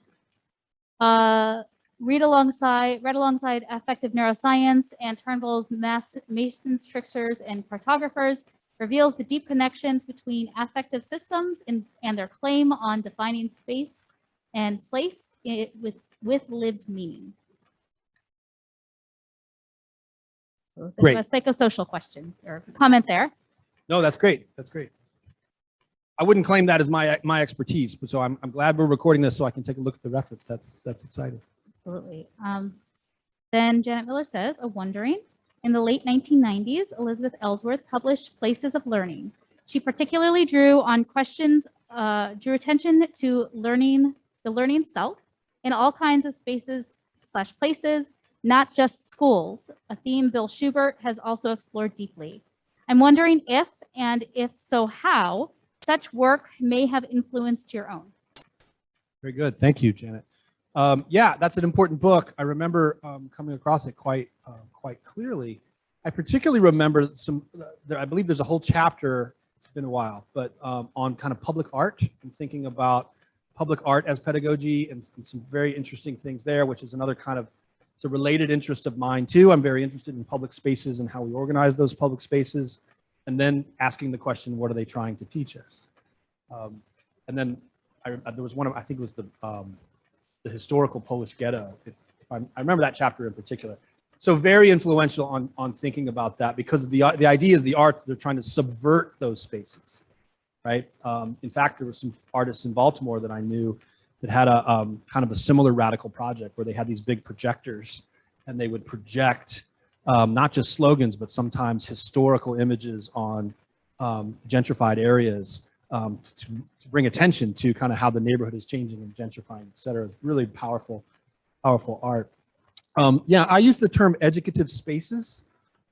B: Read alongside Affective Neuroscience and Turnbull's Masons, Tricksters, and Cartographers reveals the deep connections between affective systems and their claim on defining space and place with lived meaning. So there's a psychosocial question or comment there.
C: No, that's great. That's great. I wouldn't claim that as my expertise, but so I'm glad we're recording this so I can take a look at the reference. That's exciting.
B: Absolutely. Then Janet Miller says, a wondering. In the late 1990s, Elizabeth Ellsworth published Places of Learning. She particularly drew attention to the learning self in all kinds of spaces/places, not just schools, a theme Bill Schubert has also explored deeply. I'm wondering if, and if so how, such work may have influenced your own.
C: Very good. Thank you, Janet. Yeah, that's an important book. I remember coming across it quite clearly. I particularly remember I believe there's a whole chapter, it's been a while, but on kind of public art and thinking about public art as pedagogy and some very interesting things there, which is another kind of, it's a related interest of mine too. I'm very interested in public spaces and how we organize those public spaces, and then asking the question, what are they trying to teach us? And then there was one of, I think it was the historical Polish ghetto. I remember that chapter in particular. So very influential on thinking about that, because the idea is the art, they're trying to subvert those spaces, right? In fact, there were some artists in Baltimore that I knew that had a kind of a similar radical project where they had these big projectors and they would project not just slogans, but sometimes historical images on gentrified areas to bring attention to kind of how the neighborhood is changing and gentrifying, et cetera. Really powerful art. Yeah, I use the term educative spaces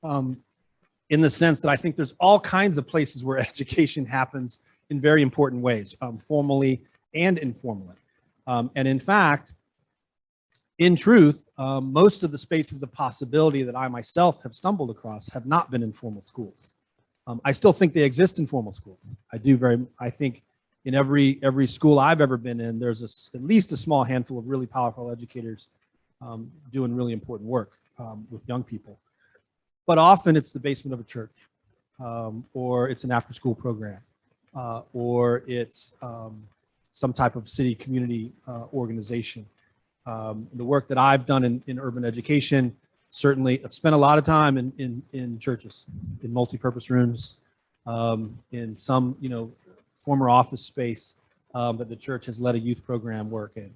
C: in the sense that I think there's all kinds of places where education happens in very important ways, formally and informally. And in fact, in truth, most of the spaces of possibility that I myself have stumbled across have not been in formal schools. I still think they exist in formal schools. I think in every school I've ever been in, there's at least a small handful of really powerful educators doing really important work with young people. But often it's the basement of a church, or it's an after-school program, or it's some type of city community organization. The work that I've done in urban education, certainly I've spent a lot of time in churches, in multi-purpose rooms, in some former office space that the church has led a youth program work in.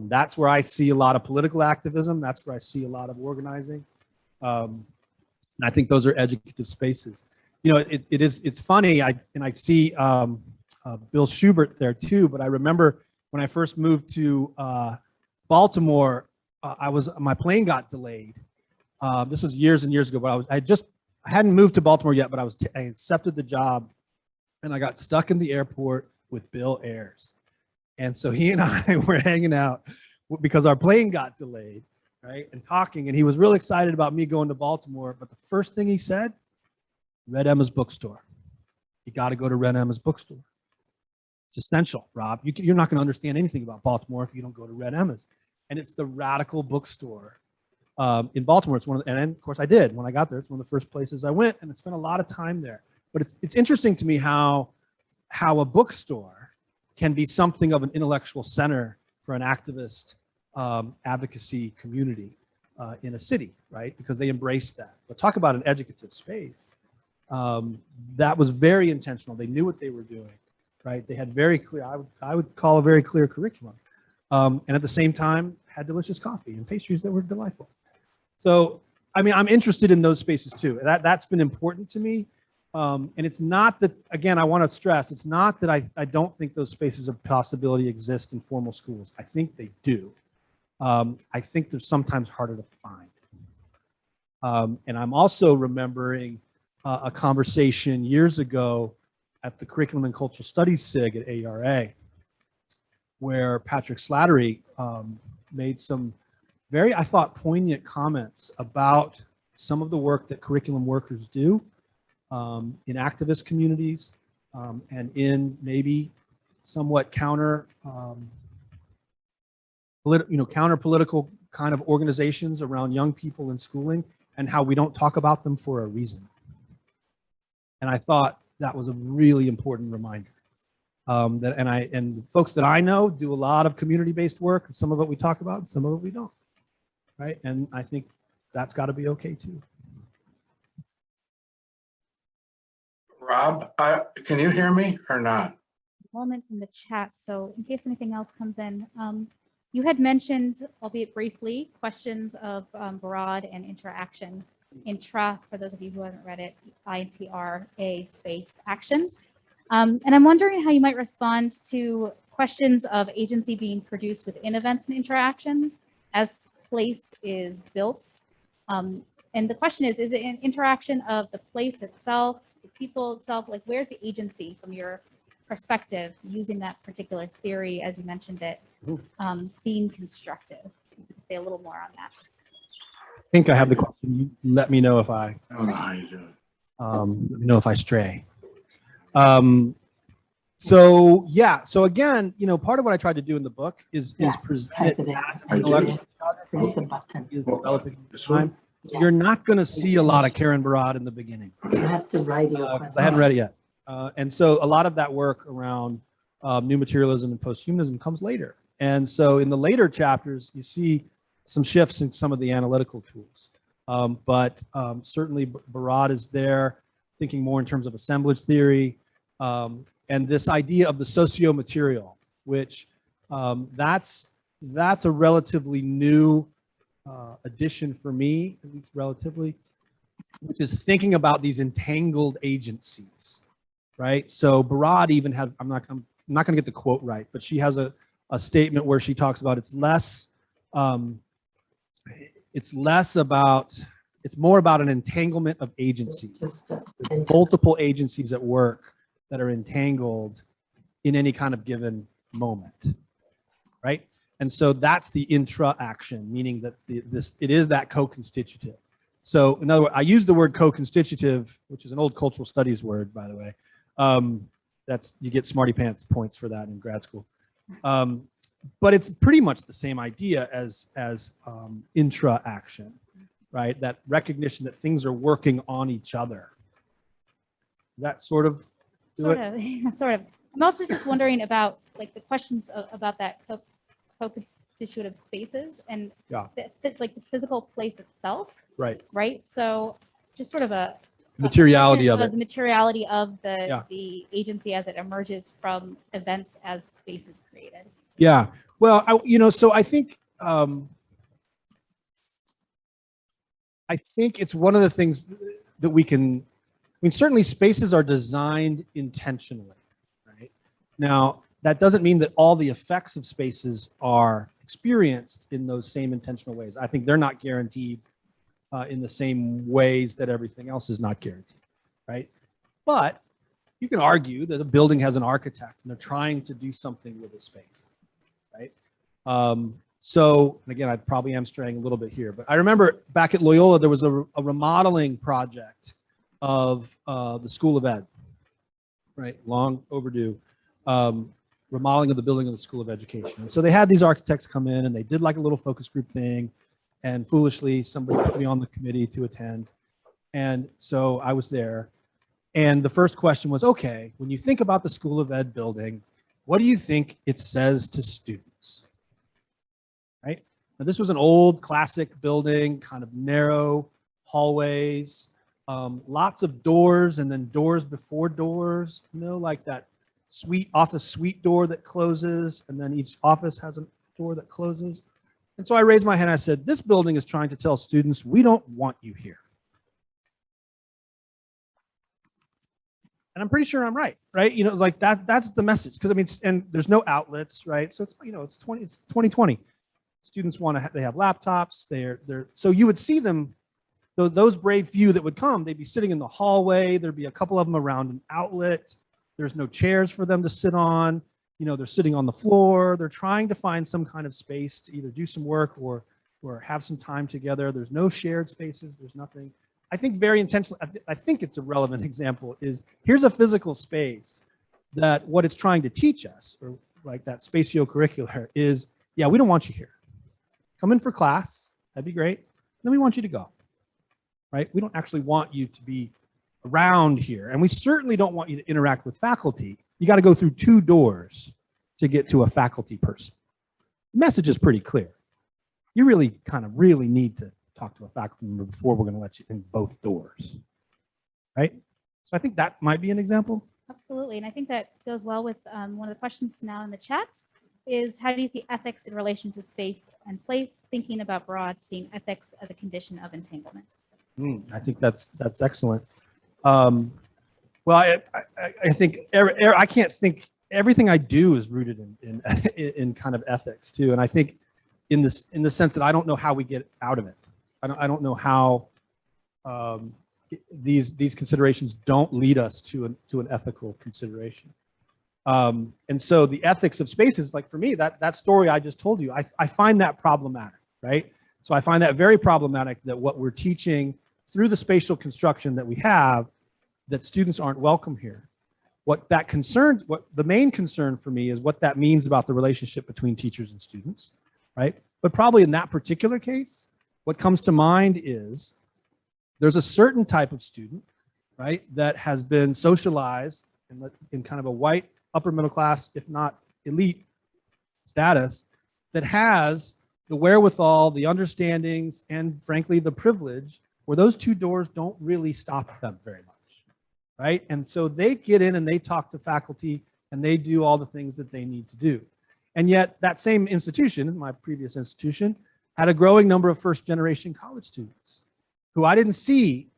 C: That's where I see a lot of political activism. That's where I see a lot of organizing. And I think those are educative spaces. It's funny, I see Bill Schubert there too, but I remember when I first moved to Baltimore, my plane got delayed. This was years and years ago, but I hadn't moved to Baltimore yet, but I accepted the job, and I got stuck in the airport with Bill Ayers. And so he and I were hanging out because our plane got delayed, right? And talking, and he was real excited about me going to Baltimore. But the first thing he said, Red Emma's bookstore. You got to go to Red Emma's bookstore. It's essential, Rob. You're not going to understand anything about Baltimore if you don't go to Red Emma's. And it's the radical bookstore in Baltimore. It's and then, of course I did. When I got there, it's one of the first places I went, and I spent a lot of time there. But it's interesting to me how a bookstore can be something of an intellectual center for an activist advocacy community in a city, right? Because they embrace that. But talk about an educative space. That was very intentional. They knew what they were doing, right? They had very clear, I would call a very clear curriculum. And at the same time, had delicious coffee and pastries that were delightful. So, I mean, I'm interested in those spaces too. That's been important to me. And it's not that, again, I want to stress, it's not that I don't think those spaces of possibility exist in formal schools. I think they do. I think they're sometimes harder to find. And I'm also remembering a conversation years ago at the Curriculum and Cultural Studies SIG at ARA, where Patrick Slattery made some very, I thought, poignant comments about some of the work that curriculum workers do in activist communities and in maybe somewhat counter political kind of organizations around young people in schooling, and how we don't talk about them for a reason. And I thought that was a really important reminder. And the folks that I know do a lot of community-based work, and some of it we talk about, and some of it we don't, right? And I think that's got to be okay too.
F: Rob, can you hear me or not?
B: enrollment in the chat. So in case anything else comes in, you had mentioned, albeit briefly, questions of broad and interaction. Intra, for those of you who haven't read it, INTRA space action. And I'm wondering how you might respond to questions of agency being produced within events and interactions as place is built. And the question is it an interaction of the place itself, the people itself? Like, where's the agency from your perspective using that particular theory, as you mentioned it, being constructive? You can say a little more on that.
C: I think I have the question. You let me know if I let me know if I stray. So yeah, so again, you know, part of what I tried to do in the book is present it as an intellectual geography is developing over time. So you're not going to see a lot of Karen Barad in the beginning.
F: You have to write your
C: because I hadn't read it yet. And so a lot of that work around new materialism and posthumanism comes later. And so in the later chapters, you see some shifts in some of the analytical tools. But certainly Barad is there thinking more in terms of assemblage theory. And this idea of the socio-material, which that's a relatively new addition for me, at least relatively, which is thinking about these entangled agencies, right? So Barad even has, I'm not going to get the quote right, but she has a statement where she talks about it's more about an entanglement of agencies. There's multiple agencies at work that are entangled in any kind of given moment, right? And so that's the intra-action, meaning that it is that co-constitutive. So in other words, I use the word co-constitutive, which is an old cultural studies word, by the way. You get smarty pants points for that in grad school. But it's pretty much the same idea as intra-action, right? That recognition that things are working on each other. That sort of.
B: Sort of. I'm also just wondering about like the questions about that co-constitutive spaces and like the physical place itself.
C: Right.
B: Right. So just sort of a
C: materiality of it.
B: The materiality of the agency as it emerges from events as space is created.
C: Yeah. Well, so I think it's one of the things that we can. I mean, certainly spaces are designed intentionally, right? Now, that doesn't mean that all the effects of spaces are experienced in those same intentional ways. I think they're not guaranteed in the same ways that everything else is not guaranteed, right? But you can argue that a building has an architect and they're trying to do something with a space, right? So, and again, I probably am straying a little bit here, but I remember back at Loyola, there was a remodeling project of the School of Ed, right? Long overdue remodeling of the building of the School of Education. And so they had these architects come in and they did like a little focus group thing. And foolishly, somebody put me on the committee to attend. And so I was there. And the first question was, okay, when you think about the School of Ed building, what do you think it says to students? Right? Now, this was an old classic building, kind of narrow hallways. Lots of doors and then doors before doors, like that office suite door that closes, and then each office has a door that closes. And so I raised my hand. I said, this building is trying to tell students, we don't want you here. And I'm pretty sure I'm right? It's like that's the message. Because I mean, and there's no outlets, right? So it's, it's 2020. Students they have laptops. So you would see them. Those brave few that would come, they'd be sitting in the hallway. There'd be a couple of them around an outlet. There's no chairs for them to sit on. They're sitting on the floor. They're trying to find some kind of space to either do some work or have some time together. There's no shared spaces. There's nothing. I think very intentionally, I think it's a relevant example is here's a physical space that what it's trying to teach us, or like that spatio-curricular is, yeah, we don't want you here. Come in for class. That'd be great. Then we want you to go. Right? We don't actually want you to be around here. And we certainly don't want you to interact with faculty. You got to go through 2 doors to get to a faculty person. The message is pretty clear. You really need to talk to a faculty member before we're going to let you in both doors. Right? So I think that might be an example.
B: Absolutely. And I think that goes well with one of the questions now in the chat is how do you see ethics in relation to space and place, thinking about broad, seeing ethics as a condition of entanglement?
C: I think that's excellent. Well, I think I can't think everything I do is rooted in kind of ethics too, and I think in the sense that I don't know how we get out of it. I don't know how these considerations don't lead us to an ethical consideration. And so the ethics of spaces, like for me, that story I just told you, I find that problematic, right? So I find that very problematic that what we're teaching through the spatial construction that we have, that students aren't welcome here. What the main concern for me is what that means about the relationship between teachers and students, right? But probably in that particular case, what comes to mind is there's a certain type of student, right, that has been socialized in kind of a white upper middle class, if not elite status, that has the wherewithal, the understandings, and frankly, the privilege where those two doors don't really stop them very much, right? And so they get in and they talk to faculty and they do all the things that they need to do. And yet that same institution, my previous institution, had a growing number of first generation college students who I didn't see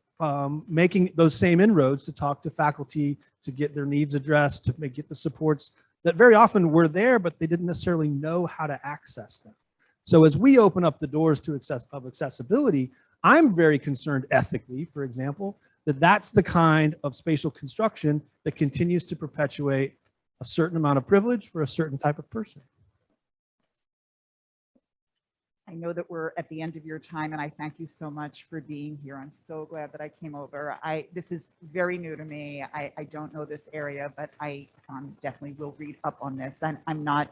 C: making those same inroads to talk to faculty, to get their needs addressed, to get the supports that very often were there, but they didn't necessarily know how to access them. So as we open up the doors to accessibility, I'm very concerned ethically, for example, that that's the kind of spatial construction that continues to perpetuate a certain amount of privilege for a certain type of person.
F: I know that we're at the end of your time, and I thank you so much for being here. I'm so glad that I came over. This is very new to me. I don't know this area, but I definitely will read up on this. I'm not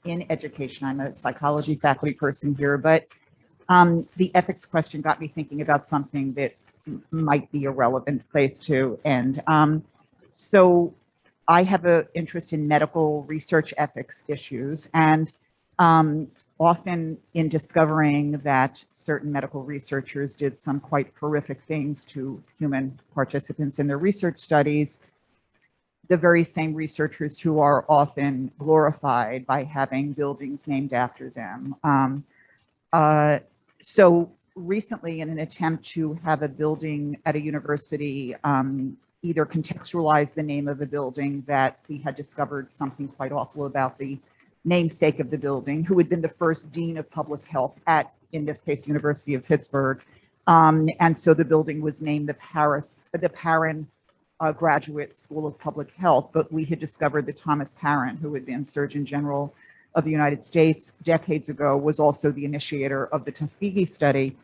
F: in education. I'm a psychology faculty person here, but the ethics question got me thinking about something that might be a relevant place to. And so I have an interest in medical research ethics issues, and often in discovering that certain medical researchers did some quite horrific things to human participants in their research studies, the very same researchers who are often glorified by having buildings named after them. So recently, in an attempt to have a building at a university either contextualize the name of a building that we had discovered something quite awful about the namesake of the building, who had been the first dean of public health at, in this case, University of Pittsburgh. And so the building was named the Parran Graduate School of Public Health, but we had discovered that Thomas Parran, who had been Surgeon General of the United States decades ago, was also the initiator of the Tuskegee study.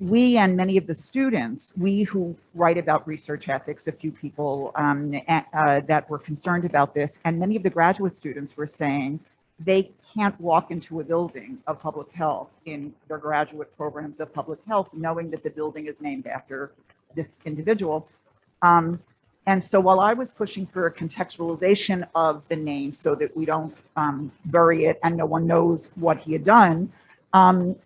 F: We and many of the students, we who write about research ethics, a few people that were concerned about this, and many of the graduate students were saying they can't walk into a building of public health in their graduate programs of public health knowing that the building is named after this individual. And so while I was pushing for a contextualization of the name so that we don't bury it and no one knows what he had done,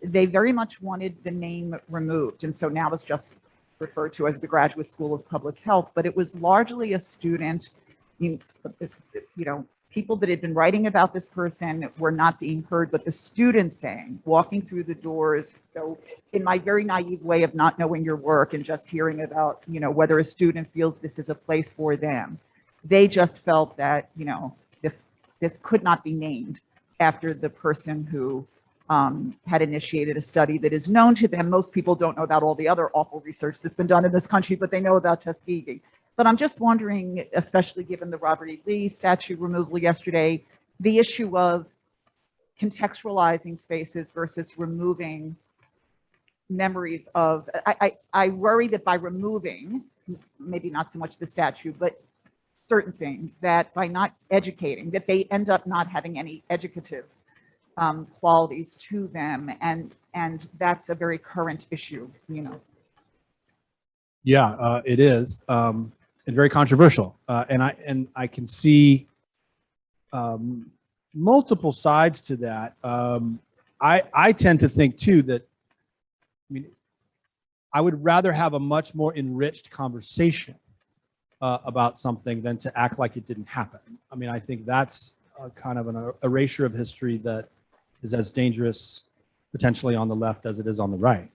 F: they very much wanted the name removed. And so now it's just referred to as the Graduate School of Public Health, but it was largely a student, you know, people that had been writing about this person were not being heard, but the students saying, walking through the doors. So in my very naive way of not knowing your work and just hearing about, you know, whether a student feels this is a place for them, they just felt that, you know, this could not be named after the person who had initiated a study that is known to them. Most people don't know about all the other awful research that's been done in this country, but they know about Tuskegee. But I'm just wondering, especially given the Robert E. Lee statue removal yesterday, the issue of contextualizing spaces versus removing memories of, I worry that by removing, maybe not so much the statue, but certain things, that by not educating, that they end up not having any educative qualities to them, and that's a very current issue, you know.
C: Yeah, it is, and very controversial. And I can see multiple sides to that. I tend to think too that, I mean, I would rather have a much more enriched conversation about something than to act like it didn't happen. I mean, I think that's kind of an erasure of history that is as dangerous potentially on the left as it is on the right.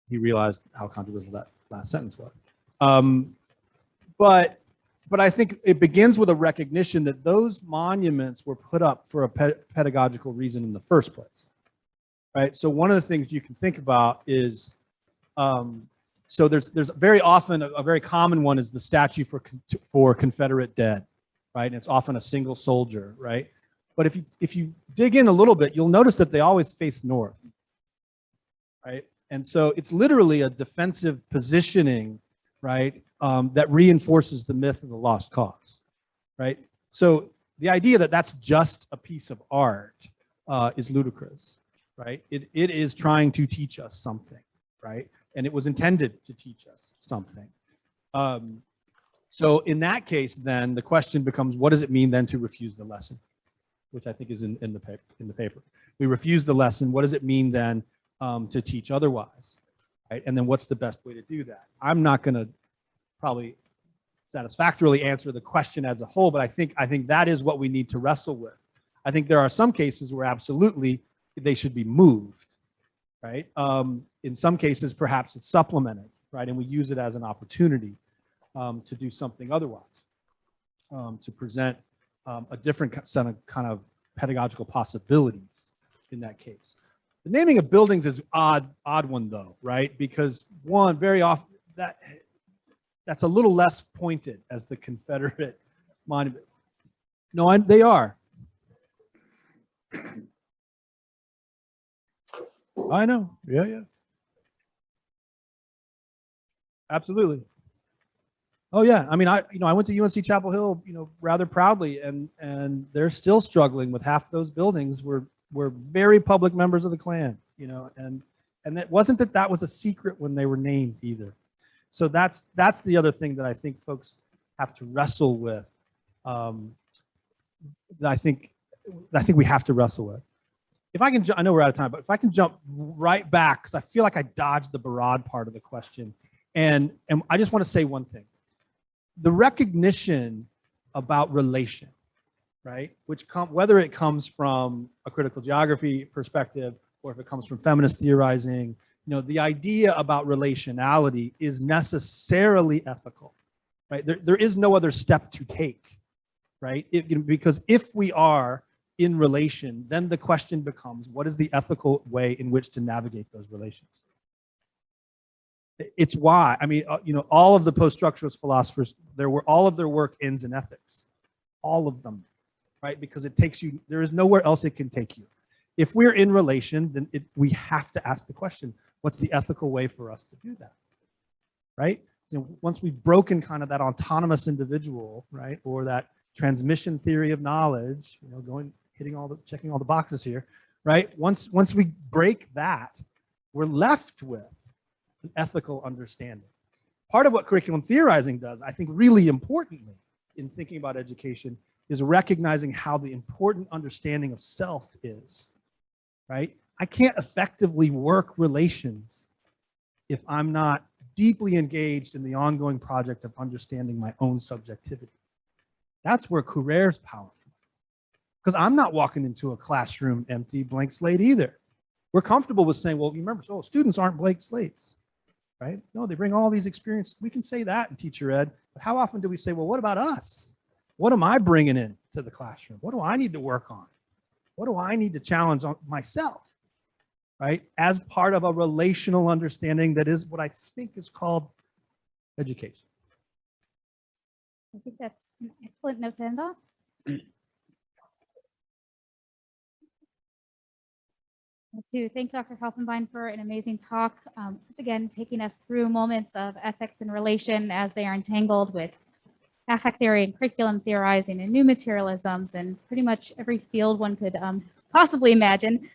C: He realized how controversial that last sentence was. But I think it begins with a recognition that those monuments were put up for a pedagogical reason in the first place, right? So one of the things you can think about is, so there's very often a very common one is the statue for Confederate dead, right? And it's often a single soldier, right? But if you dig in a little bit, you'll notice that they always face north, right? And so it's literally a defensive positioning, right? That reinforces the myth of the lost cause, right? So the idea that that's just a piece of art is ludicrous, right? It is trying to teach us something, right? And it was intended to teach us something. So in that case, then the question becomes, what does it mean then to refuse the lesson? Which I think is in the paper. We refuse the lesson. What does it mean then to teach otherwise, right? And then what's the best way to do that? I'm not going to probably satisfactorily answer the question as a whole, but I think that is what we need to wrestle with. I think there are some cases where absolutely they should be moved, right? In some cases, perhaps it's supplemented, right? And we use it as an opportunity to do something otherwise, to present a different set of kind of pedagogical possibilities in that case. The naming of buildings is odd one though, right? Because one, very often that's a little less pointed as the Confederate monument. No, they are. I know. Yeah. Absolutely. Oh yeah. I mean, I went to UNC Chapel Hill, rather proudly, and they're still struggling with half those buildings were very public members of the Klan, and it wasn't that was a secret when they were named either. So that's the other thing that I think folks have to wrestle with. That I think we have to wrestle with. If I can, I know we're out of time, but if I can jump right back, because I feel like I dodged the Barad part of the question, and I just want to say one thing: the recognition about relation, right? Whether it comes from a critical geography perspective or if it comes from feminist theorizing, the idea about relationality is necessarily ethical, right? There is no other step to take, right? Because if we are in relation, then the question becomes, what is the ethical way in which to navigate those relations? It's why, I mean, all of the post-structuralist philosophers, all of their work ends in ethics, all of them, right? Because it takes you, there is nowhere else it can take you. If we're in relation, then we have to ask the question, what's the ethical way for us to do that, right? Once we've broken kind of that autonomous individual, right, or that transmission theory of knowledge, checking all the boxes here, right? Once we break that, we're left with an ethical understanding. Part of what curriculum theorizing does, I think really importantly in thinking about education, is recognizing how the important understanding of self is, right? I can't effectively work relations if I'm not deeply engaged in the ongoing project of understanding my own subjectivity. That's where Courere's powerful. Because I'm not walking into a classroom empty, blank slate either. We're comfortable with saying, well, you remember, students aren't blank slates, right? No, they bring all these experiences. We can say that in teacher ed, but how often do we say, well, what about us? What am I bringing in to the classroom? What do I need to work on? What do I need to challenge on myself, right? As part of a relational understanding that is what I think is called education.
B: I think that's an excellent note to end on. To thank Dr. Helfenbein for an amazing talk. Once again, taking us through moments of ethics and relation as they are entangled with affect theory and curriculum theorizing and new materialisms and pretty much every field one could possibly imagine.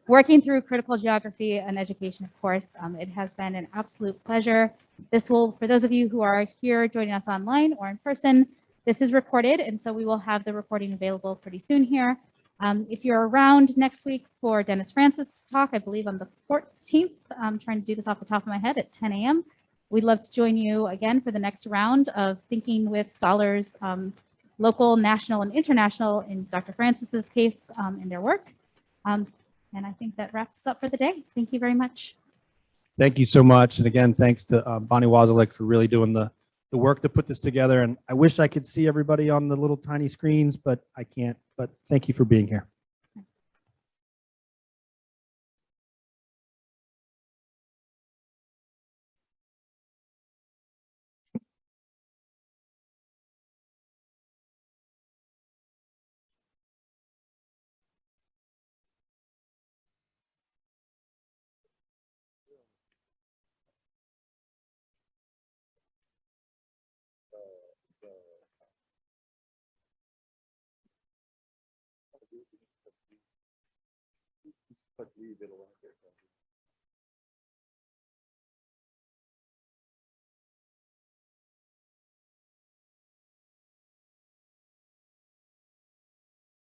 B: Working through critical geography and education, of course, it has been an absolute pleasure. This will, for those of you who are here joining us online or in person, this is recorded, and so we will have the recording available pretty soon here. If you're around next week for Dennis Francis' talk, I believe on the 14th, I'm trying to do this off the top of my head at 10 a.m. We'd love to join you again for the next round of thinking with scholars, local, national, and international in Dr. Francis's case in their work. And I think that wraps us up for the day. Thank you very much.
C: Thank you so much. And again, thanks to Bonnie Wazelik for really doing the work to put this together. And I wish I could see everybody on the little tiny screens, but I can't. But thank you for being here.
D: But leave it alone.